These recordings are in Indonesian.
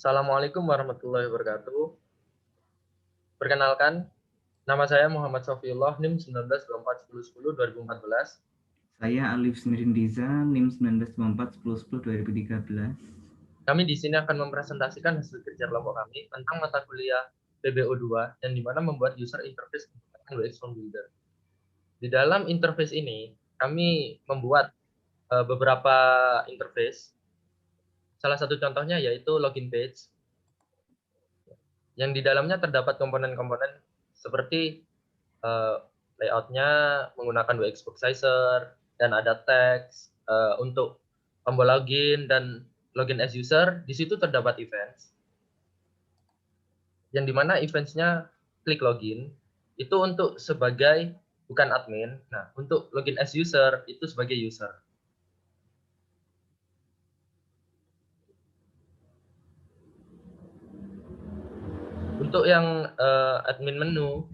Assalamualaikum warahmatullahi wabarakatuh. Perkenalkan, nama saya Muhammad Sofiullah, NIM 19241010 2014. Saya Alif Nirindisa, NIM 19241010 2013. Kami di sini akan mempresentasikan hasil kerja kelompok kami tentang mata kuliah PBO2 yang dimana membuat user interface menggunakan UX Form Builder. Di dalam interface ini, kami membuat beberapa interface. Salah satu contohnya yaitu login page, yang di dalamnya terdapat komponen-komponen seperti layoutnya menggunakan UX Box Sizer, dan ada teks untuk tombol login dan login as user. Di situ terdapat events, yang dimana eventsnya klik login itu untuk sebagai bukan admin. Nah, untuk login as user itu sebagai user. Untuk yang admin menu,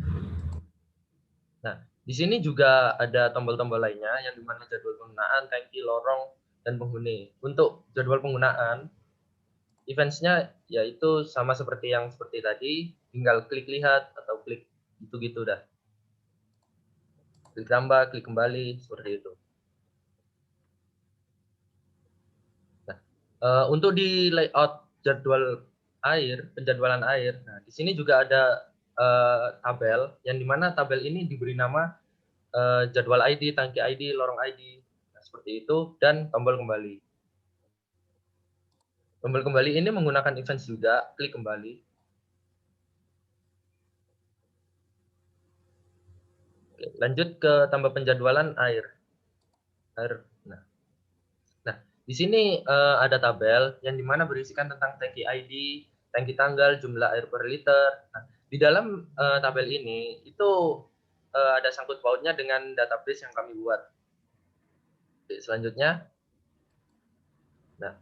nah di sini juga ada tombol-tombol lainnya yang dimana jadwal penggunaan, tangki, lorong, dan penghuni. Untuk jadwal penggunaan, events-nya yaitu sama seperti yang seperti tadi, tinggal klik lihat atau klik gitu-gitu dah. Klik tambah, klik kembali, seperti itu. Nah, untuk di layout jadwal air, penjadwalan air, nah di sini juga ada tabel, yang dimana tabel ini diberi nama jadwal ID, tangki ID, lorong ID, nah, seperti itu, dan tombol kembali. Tombol kembali ini menggunakan events juga, klik kembali. Oke, lanjut ke tambah penjadwalan air. Nah, di sini ada tabel yang dimana berisikan tentang tangki ID, tangki tanggal, jumlah air per liter. Nah, di dalam tabel ini itu ada sangkut pautnya dengan database yang kami buat. Oke, selanjutnya, nah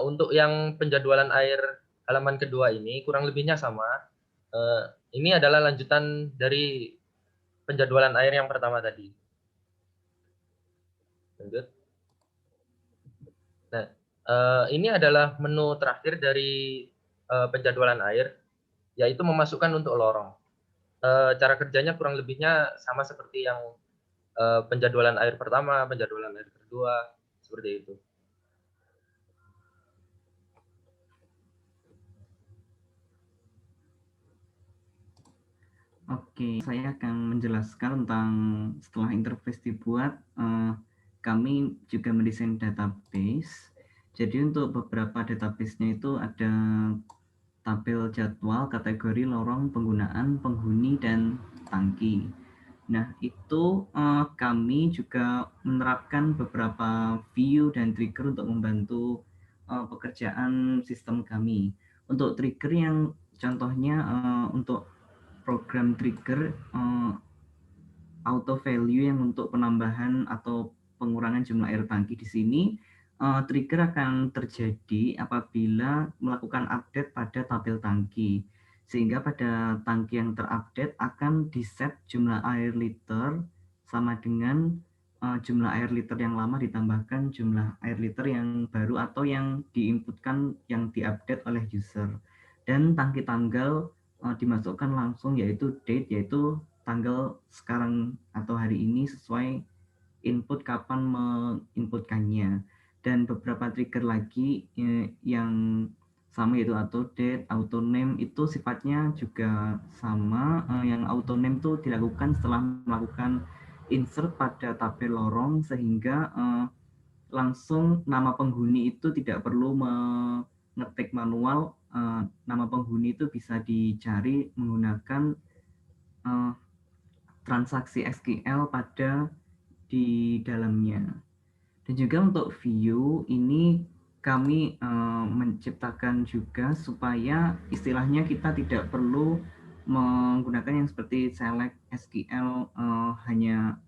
untuk yang penjadwalan air halaman kedua ini kurang lebihnya sama. Ini adalah lanjutan dari penjadwalan air yang pertama tadi. Lanjut. Nah, ini adalah menu terakhir dari penjadwalan air, yaitu memasukkan untuk lorong. Cara kerjanya kurang lebihnya sama seperti yang penjadwalan air pertama, penjadwalan air kedua, seperti itu. Oke, saya akan menjelaskan tentang setelah interface dibuat, kami juga mendesain database. Jadi untuk beberapa database-nya itu ada tabel jadwal, kategori, lorong, penggunaan, penghuni, dan tangki. Nah, itu kami juga menerapkan beberapa view dan trigger untuk membantu pekerjaan sistem kami. Untuk trigger yang contohnya untuk program trigger auto value yang untuk penambahan atau pengurangan jumlah air tangki di sini, trigger akan terjadi apabila melakukan update pada tabel tangki. Sehingga pada tangki yang terupdate akan di-set jumlah air liter sama dengan jumlah air liter yang lama ditambahkan jumlah air liter yang baru atau yang diinputkan yang diupdate oleh user. Dan tangki tanggal dimasukkan langsung yaitu date, yaitu tanggal sekarang atau hari ini sesuai input kapan menginputkannya. Dan beberapa trigger lagi yang sama yaitu auto date, auto name itu sifatnya juga sama. Yang auto name itu dilakukan setelah melakukan insert pada tabel lorong sehingga langsung nama penghuni itu tidak perlu mengetik manual. Nama penghuni itu bisa dicari menggunakan transaksi SQL pada di dalamnya. Dan juga untuk view ini kami menciptakan juga supaya istilahnya kita tidak perlu menggunakan yang seperti select SQL hanya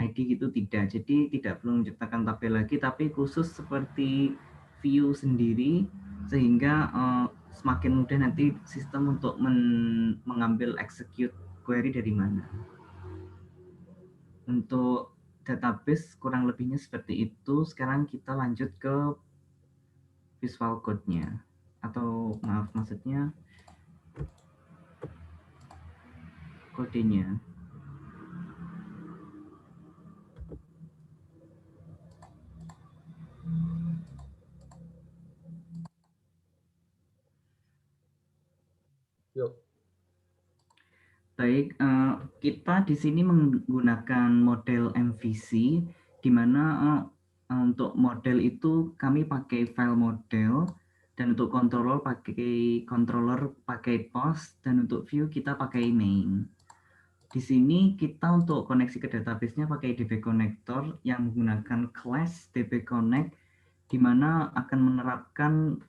ID gitu, tidak. Jadi tidak perlu menciptakan tabel lagi, tapi khusus seperti view sendiri sehingga semakin mudah nanti sistem untuk mengambil execute query dari mana. Untuk database kurang lebihnya seperti itu. Sekarang kita lanjut ke Visual Code-nya. atau maaf maksudnya kodenya. Yuk. Baik, kita di sini menggunakan model MVC, di mana untuk model itu kami pakai file model, dan untuk controller pakai post, dan untuk view kita pakai main. Di sini kita untuk koneksi ke database-nya pakai DB connector yang menggunakan class DB connect, di mana akan menerapkan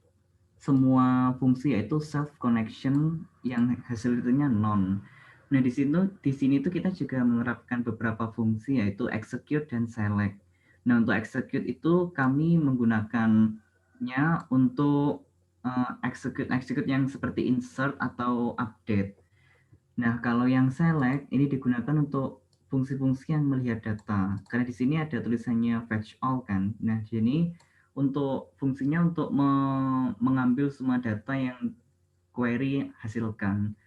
semua fungsi yaitu self connection yang hasil itunya non. Nah, di sini tuh kita juga menerapkan beberapa fungsi yaitu execute dan select. Nah, untuk execute itu kami menggunakannya untuk execute yang seperti insert atau update. Nah, kalau yang select ini digunakan untuk fungsi-fungsi yang melihat data. Karena di sini ada tulisannya fetch all kan. Nah, jadi untuk fungsinya untuk mengambil semua data yang query hasilkan.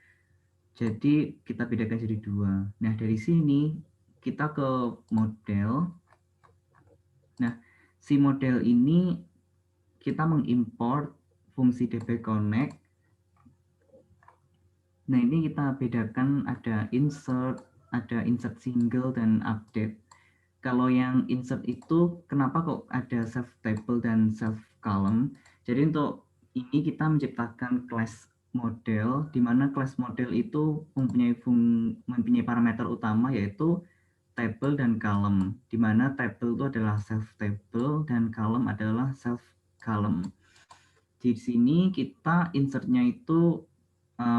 Jadi kita bedakan jadi dua. Nah, dari sini kita ke model. Nah, si model ini kita mengimport fungsi DB connect. Nah, ini kita bedakan ada insert single, dan update. Kalau yang insert itu kenapa kok ada self table dan self column? Jadi untuk ini kita menciptakan class model, di mana class model itu mempunyai parameter utama yaitu table dan column, di mana table itu adalah self table dan column adalah self column. Di sini kita insertnya itu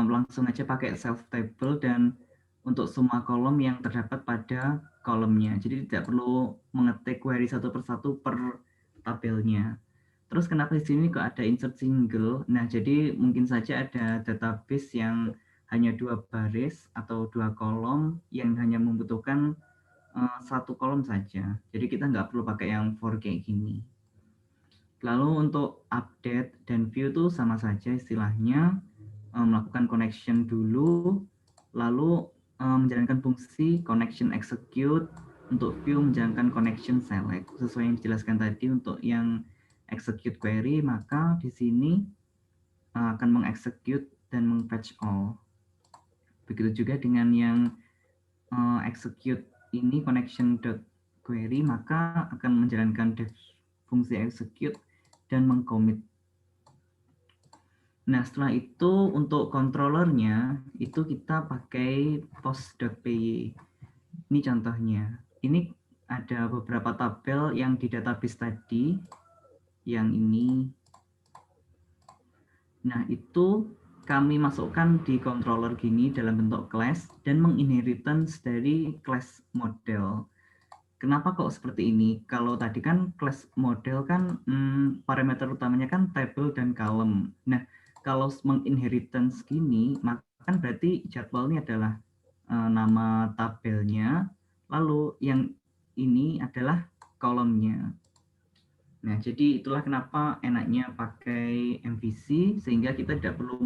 langsung aja pakai self table dan untuk semua kolom yang terdapat pada kolomnya. Jadi tidak perlu mengetik query satu persatu per tabelnya. Terus kenapa di sini kok ada insert single? Nah, jadi mungkin saja ada database yang hanya 2 baris atau 2 kolom yang hanya membutuhkan satu kolom saja. Jadi kita nggak perlu pakai yang for kayak gini. Lalu untuk update dan view itu sama saja istilahnya, melakukan connection dulu, lalu menjalankan fungsi connection execute, untuk view menjalankan connection select. Sesuai yang dijelaskan tadi untuk yang execute query, maka di sini akan mengexecute dan mengfetch all. Begitu juga dengan yang execute ini connection.query, maka akan menjalankan fungsi execute dan mengcommit. Nah, setelah itu untuk controllernya itu kita pakai post.py. Ini contohnya. Ini ada beberapa tabel yang di database tadi. Yang ini. Nah, itu kami masukkan di controller gini dalam bentuk class dan menginheritance dari class model. Kenapa kok seperti ini? Kalau tadi kan class model kan parameter utamanya kan table dan column. Nah, kalau menginheritance gini, maka kan berarti jadwal ini adalah nama tabelnya, lalu yang ini adalah kolomnya. Nah, jadi itulah kenapa enaknya pakai MVC, sehingga kita tidak perlu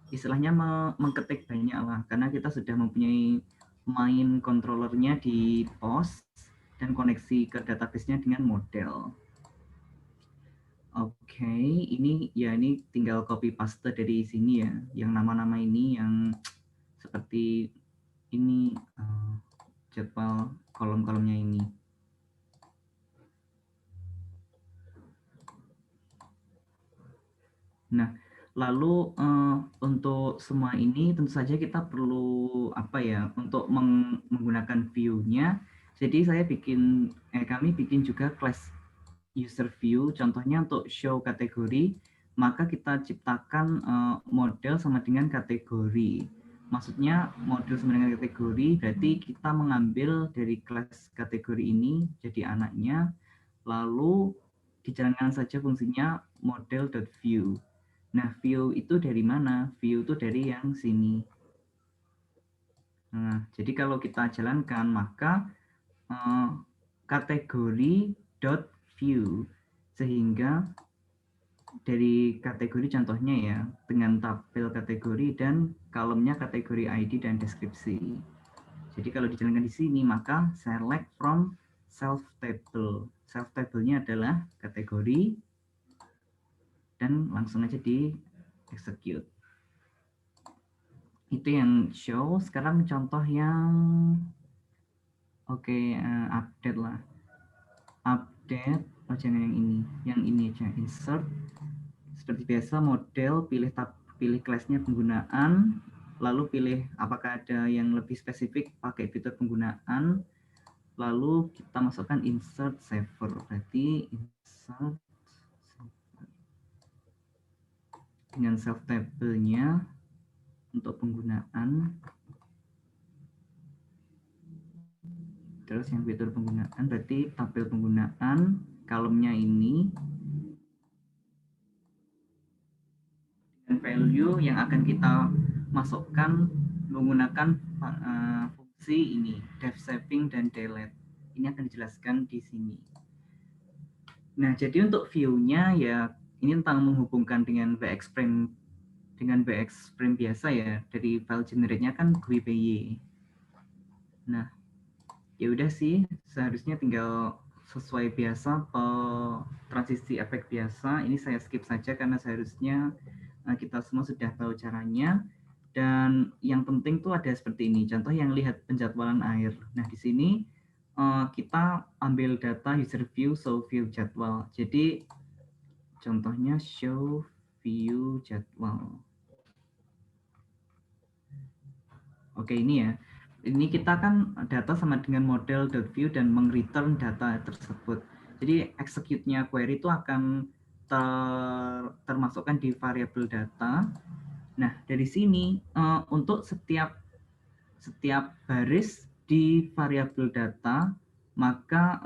istilahnya mengketik banyak lah, karena kita sudah mempunyai main controllernya di post dan koneksi ke database-nya dengan model. Oke, ini tinggal copy paste dari sini ya, yang nama-nama ini yang seperti ini jadwal kolom-kolomnya ini. Nah, lalu untuk semua ini tentu saja kita perlu untuk menggunakan view-nya. Jadi kami bikin juga class user view, contohnya untuk show kategori, maka kita ciptakan model sama dengan kategori. Maksudnya model sama dengan kategori berarti kita mengambil dari kelas kategori ini jadi anaknya, lalu dijalankan saja fungsinya model.view. Nah, view itu dari mana? View itu dari yang sini. Nah, jadi kalau kita jalankan maka kategori.view, sehingga dari kategori contohnya ya, dengan tabel kategori dan kolomnya kategori ID dan deskripsi. Jadi kalau dijalankan di sini, maka select from self table. Self table-nya adalah kategori dan langsung aja di execute. Itu yang show. Sekarang contoh yang update lah. Update, oh jangan yang ini aja, insert. Seperti biasa model, pilih kelasnya penggunaan, lalu pilih apakah ada yang lebih spesifik pakai fitur penggunaan, lalu kita masukkan insert saver. Berarti insert dengan self table-nya untuk penggunaan, terus yang fitur penggunaan berarti tabel penggunaan, kolomnya ini value yang akan kita masukkan menggunakan fungsi ini, def saving dan delete. Ini akan dijelaskan di sini. Nah, jadi untuk view-nya ya ini tentang menghubungkan dengan VXFrame biasa ya, dari file generate-nya kan GUI. Nah, ya udah sih, seharusnya tinggal sesuai biasa transisi efek biasa. Ini saya skip saja karena seharusnya kita semua sudah tahu caranya. Dan yang penting tuh ada seperti ini. Contoh yang lihat penjadwalan air. Nah, di sini kita ambil data user view, show view jadwal. Jadi contohnya show view jadwal. Oke, ini ya. Ini kita kan data sama dengan model.view dan meng-return data tersebut. Jadi execute-nya query itu akan termasukkan di variabel data. Nah, dari sini untuk setiap baris di variabel data, maka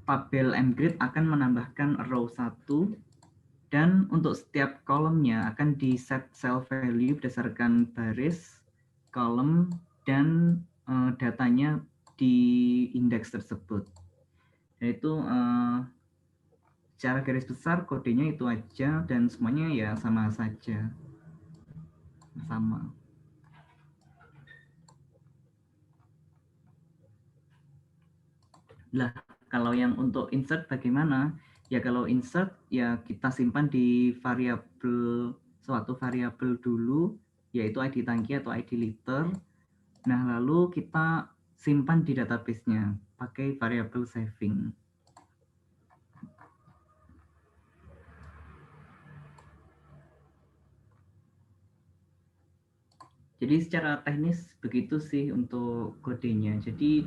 tabel mgrid akan menambahkan row 1 dan untuk setiap kolomnya akan di set cell value berdasarkan baris, kolom, dan datanya di indeks tersebut. Yaitu secara garis besar kodenya itu aja dan semuanya ya sama saja. Sama. Lah, kalau yang untuk insert bagaimana? Ya kalau insert ya kita simpan di suatu variabel dulu, yaitu ID tangki atau ID liter. Nah, lalu kita simpan di database-nya pakai variabel saving. Jadi secara teknis begitu sih untuk kodenya. Jadi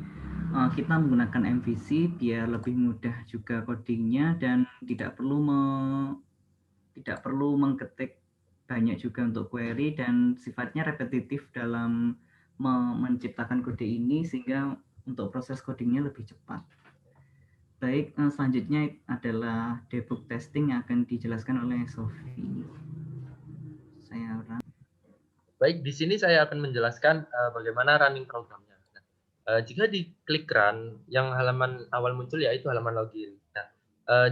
kita menggunakan MVC biar lebih mudah juga codingnya dan tidak perlu mengketik banyak juga untuk query dan sifatnya repetitif dalam menciptakan kode ini sehingga untuk proses codingnya lebih cepat. Baik, selanjutnya adalah debug testing yang akan dijelaskan oleh Sophie. Saya ulang. Baik, di sini saya akan menjelaskan bagaimana running programnya. Jika diklik run, yang halaman awal muncul yaitu halaman login. Nah,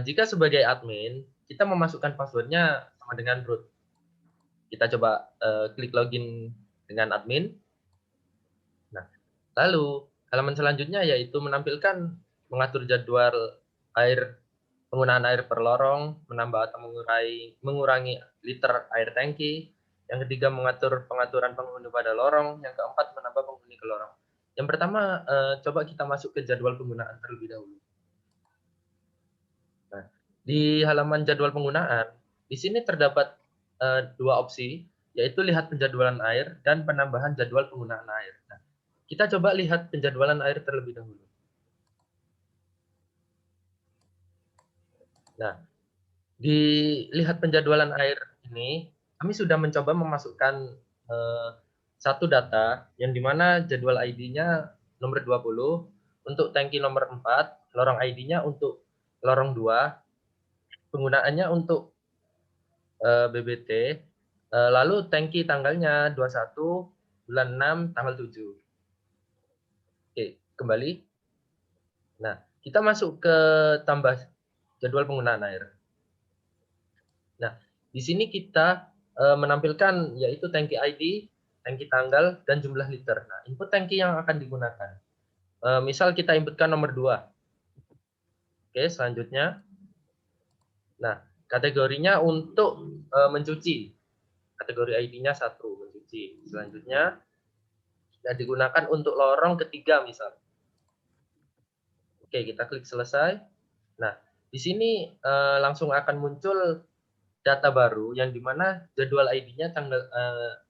jika sebagai admin, kita memasukkan passwordnya sama dengan root. Kita coba klik login dengan admin. Nah, lalu halaman selanjutnya yaitu menampilkan mengatur jadwal penggunaan air per lorong, menambah atau mengurangi liter air tangki. Yang ketiga, mengatur pengaturan penghuni pada lorong. Yang keempat, menambah penghuni ke lorong. Yang pertama, coba kita masuk ke jadwal penggunaan terlebih dahulu. Nah, di halaman jadwal penggunaan, di sini terdapat dua opsi, yaitu lihat penjadwalan air dan penambahan jadwal penggunaan air. Nah, kita coba lihat penjadwalan air terlebih dahulu. Nah, dilihat penjadwalan air ini, kami sudah mencoba memasukkan satu data yang dimana jadwal ID-nya nomor 20, untuk tangki nomor 4, lorong ID-nya untuk lorong 2, penggunaannya untuk BBT, lalu tangki tanggalnya 21 bulan 6 tanggal 7. Oke, kembali. Nah, kita masuk ke tambah jadwal penggunaan air. Nah, di sini kita menampilkan yaitu tangki ID, tangki tanggal, dan jumlah liter. Nah, input tangki yang akan digunakan. Misal kita inputkan nomor 2. Oke, selanjutnya. Nah, kategorinya untuk mencuci. Kategori ID-nya 1, mencuci. Selanjutnya, yang digunakan untuk lorong ketiga misal. Oke, kita klik selesai. Nah, di sini langsung akan muncul data baru yang dimana jadwal ID-nya tanggal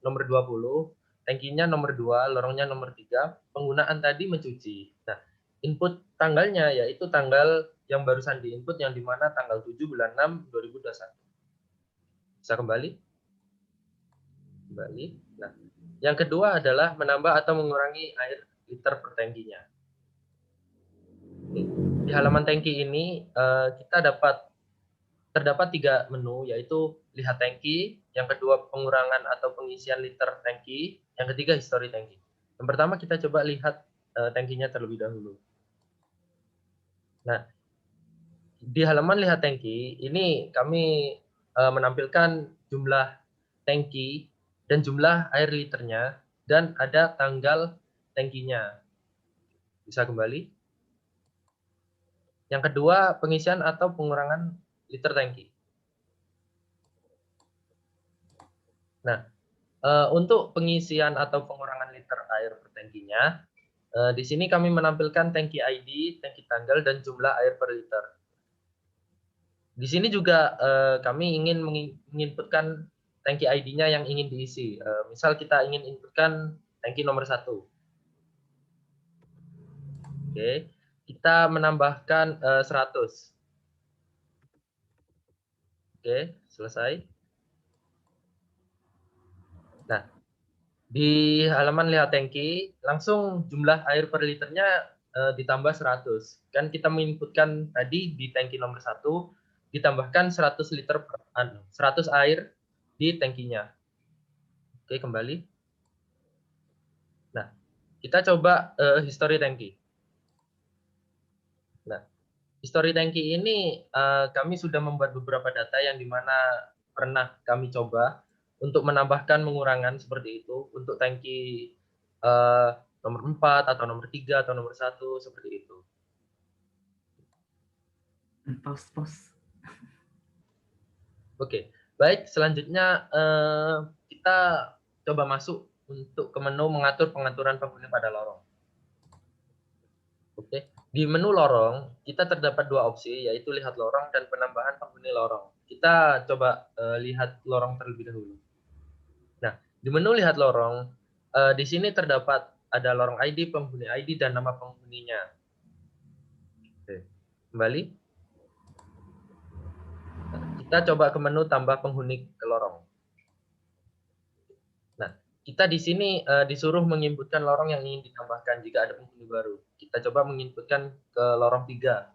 nomor 20, tangkinya nomor 2, lorongnya nomor 3, penggunaan tadi mencuci. Nah, input tanggalnya yaitu tanggal yang barusan diinput yang dimana tanggal 7 bulan 6 2021. Bisa kembali? Kembali. Nah, yang kedua adalah menambah atau mengurangi air liter per tangkinya. Di halaman tangki ini kita terdapat 3 menu, yaitu lihat tangki, yang kedua pengurangan atau pengisian liter tangki, yang ketiga history tangki. Yang pertama kita coba lihat tangkinya terlebih dahulu. Nah, di halaman lihat tangki ini kami menampilkan jumlah tangki dan jumlah air liternya dan ada tanggal tangkinya. Bisa kembali. Yang kedua, pengisian atau pengurangan liter tangki. Nah, untuk pengisian atau pengurangan liter air per tangkinya, di sini kami menampilkan tangki ID, tangki tanggal, dan jumlah air per liter. Di sini juga kami ingin menginputkan tangki ID-nya yang ingin diisi. Misal kita ingin inputkan tangki nomor 1. Oke, kita menambahkan 100. Oke, selesai. Nah, di halaman lihat tangki, langsung jumlah air per liternya ditambah 100. Kan kita menginputkan tadi di tangki nomor 1, ditambahkan 100 liter 100 air di tangkinya. Oke, kembali. Nah, kita coba history tangki. Nah, history tangki ini kami sudah membuat beberapa data yang dimana pernah kami coba untuk menambahkan mengurangan seperti itu untuk tangki nomor 4 atau nomor 3 atau nomor 1 seperti itu. Pos. Oke, baik, selanjutnya kita coba masuk untuk ke menu mengatur pengaturan penghuni pada lorong. Oke, di menu lorong kita terdapat 2 opsi, yaitu lihat lorong dan penambahan penghuni lorong. Kita coba lihat lorong terlebih dahulu. Nah, di menu lihat lorong, di sini terdapat ada lorong ID, penghuni ID, dan nama penghuninya. Oke, kembali. Nah, kita coba ke menu tambah penghuni ke lorong. Nah, kita di sini disuruh menginputkan lorong yang ingin ditambahkan jika ada penghuni baru. Kita coba menginputkan ke lorong 3.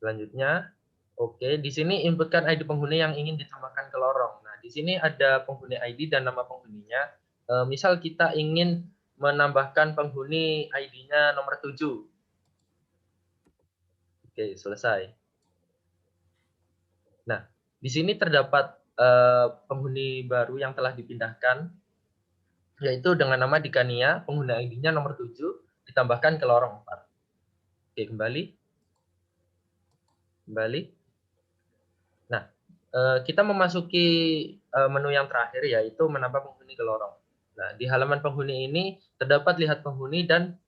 Selanjutnya, oke, di sini inputkan ID penghuni yang ingin ditambahkan ke lorong. Nah, di sini ada penghuni ID dan nama penghuninya. Misal kita ingin menambahkan penghuni ID-nya nomor 7. Oke, selesai. Nah, di sini terdapat penghuni baru yang telah dipindahkan, yaitu dengan nama Dikania, penghuni ID-nya nomor 7, ditambahkan ke lorong 4. Oke, kembali. Kembali. Nah, kita memasuki menu yang terakhir, yaitu menambah penghuni ke lorong. Nah, di halaman penghuni ini terdapat lihat penghuni dan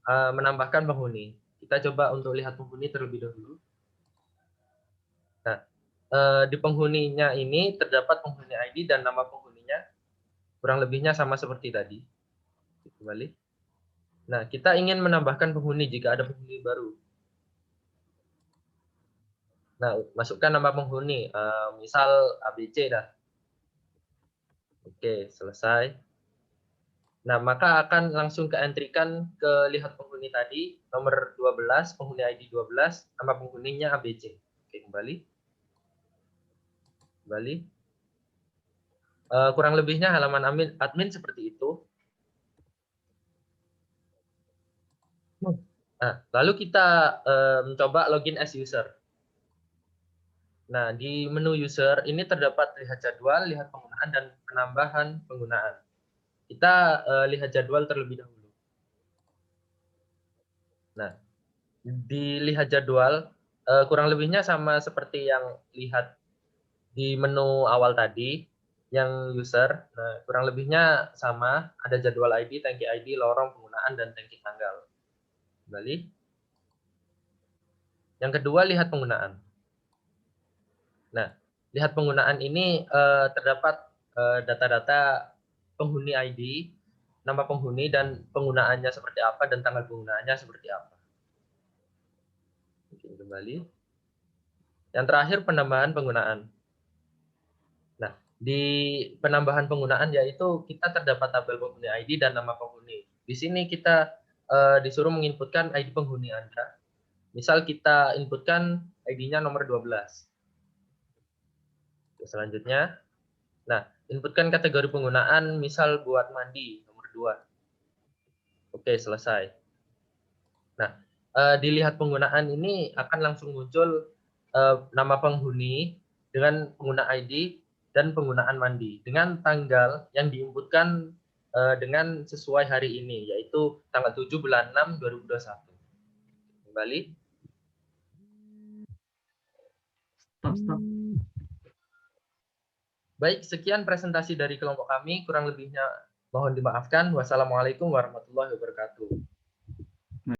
menambahkan penghuni. Kita coba untuk lihat penghuni terlebih dahulu. Nah, di penghuninya ini terdapat penghuni ID dan nama penghuninya, kurang lebihnya sama seperti tadi. Kembali. Nah, kita ingin menambahkan penghuni jika ada penghuni baru. Nah, masukkan nama penghuni, misal ABC dah. Oke, selesai. Nah, maka akan langsung ke-entry-kan ke lihat penghuni tadi, nomor 12, penghuni ID 12, nama penghuninya ABC. Oke, kembali. Kembali. Kurang lebihnya halaman admin seperti itu. Nah, lalu kita mencoba login as user. Nah, di menu user ini terdapat lihat jadwal, lihat penggunaan, dan penambahan penggunaan. Kita lihat jadwal terlebih dahulu. Nah, di lihat jadwal, kurang lebihnya sama seperti yang lihat di menu awal tadi, yang user. Nah, kurang lebihnya sama, ada jadwal ID, tangki ID, lorong, penggunaan, dan tangki tanggal. Kembali. Yang kedua, lihat penggunaan. Nah, lihat penggunaan ini terdapat data-data penghuni ID, nama penghuni, dan penggunaannya seperti apa, dan tanggal penggunaannya seperti apa. Bikin kembali. Yang terakhir, penambahan penggunaan. Nah, di penambahan penggunaan yaitu kita terdapat tabel penghuni ID dan nama penghuni. Di sini kita disuruh menginputkan ID penghuni Anda. Misal kita inputkan ID-nya nomor 12. Selanjutnya, nah, inputkan kategori penggunaan, misal buat mandi, nomor 2. Oke, selesai. Nah, dilihat penggunaan ini akan langsung muncul nama penghuni dengan pengguna ID dan penggunaan mandi dengan tanggal yang diinputkan dengan sesuai hari ini, yaitu tanggal 7 bulan 6 2021. Kembali. Stop. Baik, sekian presentasi dari kelompok kami. Kurang lebihnya mohon dimaafkan. Wassalamualaikum warahmatullahi wabarakatuh.